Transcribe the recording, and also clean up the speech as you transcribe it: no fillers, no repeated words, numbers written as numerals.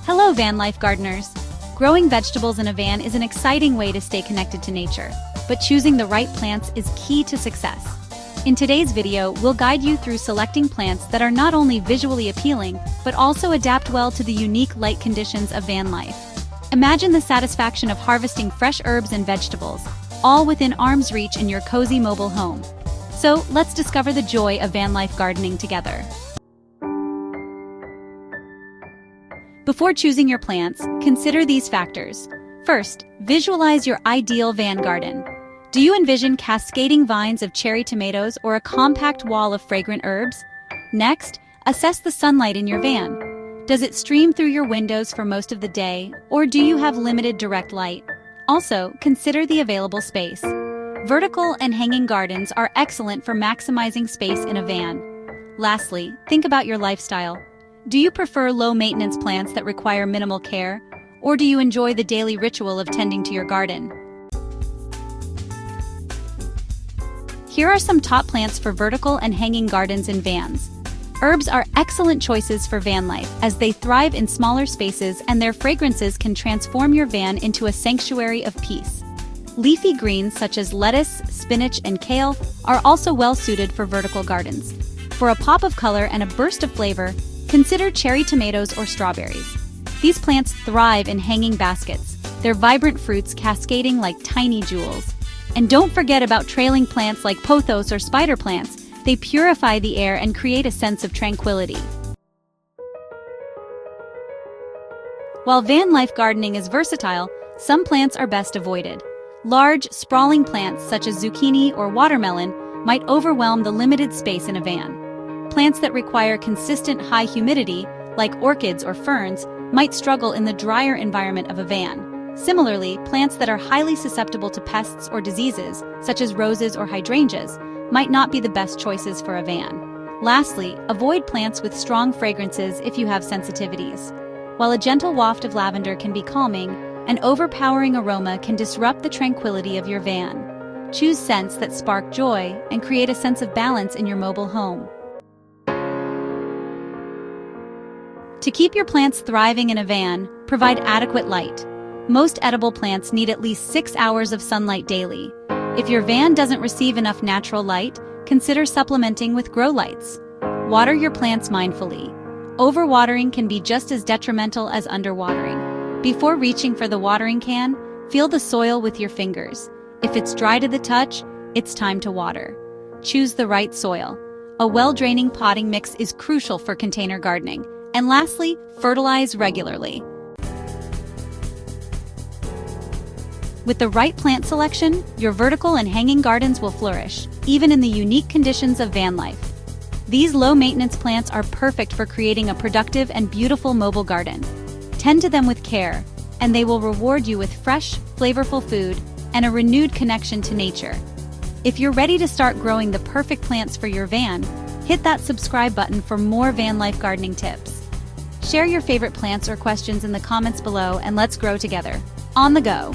Hello van life gardeners! Growing vegetables in a van is an exciting way to stay connected to nature, but choosing the right plants is key to success. In today's video, we'll guide you through selecting plants that are not only visually appealing, but also adapt well to the unique light conditions of van life. Imagine the satisfaction of harvesting fresh herbs and vegetables, all within arm's reach in your cozy mobile home. So, let's discover the joy of van life gardening together. Before choosing your plants, consider these factors. First, visualize your ideal van garden. Do you envision cascading vines of cherry tomatoes or a compact wall of fragrant herbs? Next, assess the sunlight in your van. Does it stream through your windows for most of the day, or do you have limited direct light? Also, consider the available space. Vertical and hanging gardens are excellent for maximizing space in a van. Lastly, think about your lifestyle. Do you prefer low-maintenance plants that require minimal care, or do you enjoy the daily ritual of tending to your garden? Here are some top plants for vertical and hanging gardens in vans. Herbs are excellent choices for van life as they thrive in smaller spaces and their fragrances can transform your van into a sanctuary of peace. Leafy greens such as lettuce, spinach, and kale are also well suited for vertical gardens. For a pop of color and a burst of flavor, consider cherry tomatoes or strawberries. These plants thrive in hanging baskets, their vibrant fruits cascading like tiny jewels. And don't forget about trailing plants like pothos or spider plants. They purify the air and create a sense of tranquility. While van life gardening is versatile, some plants are best avoided. Large, sprawling plants such as zucchini or watermelon might overwhelm the limited space in a van. Plants that require consistent high humidity, like orchids or ferns, might struggle in the drier environment of a van. Similarly, plants that are highly susceptible to pests or diseases, such as roses or hydrangeas, might not be the best choices for a van. Lastly, avoid plants with strong fragrances if you have sensitivities. While a gentle waft of lavender can be calming, an overpowering aroma can disrupt the tranquility of your van. Choose scents that spark joy and create a sense of balance in your mobile home. To keep your plants thriving in a van, provide adequate light. Most edible plants need at least 6 hours of sunlight daily. If your van doesn't receive enough natural light, consider supplementing with grow lights. Water your plants mindfully. Overwatering can be just as detrimental as underwatering. Before reaching for the watering can, feel the soil with your fingers. If it's dry to the touch, it's time to water. Choose the right soil. A well-draining potting mix is crucial for container gardening. And lastly, fertilize regularly. With the right plant selection, your vertical and hanging gardens will flourish, even in the unique conditions of van life. These low-maintenance plants are perfect for creating a productive and beautiful mobile garden. Tend to them with care, and they will reward you with fresh, flavorful food and a renewed connection to nature. If you're ready to start growing the perfect plants for your van, hit that subscribe button for more van life gardening tips. Share your favorite plants or questions in the comments below and let's grow together. On the go!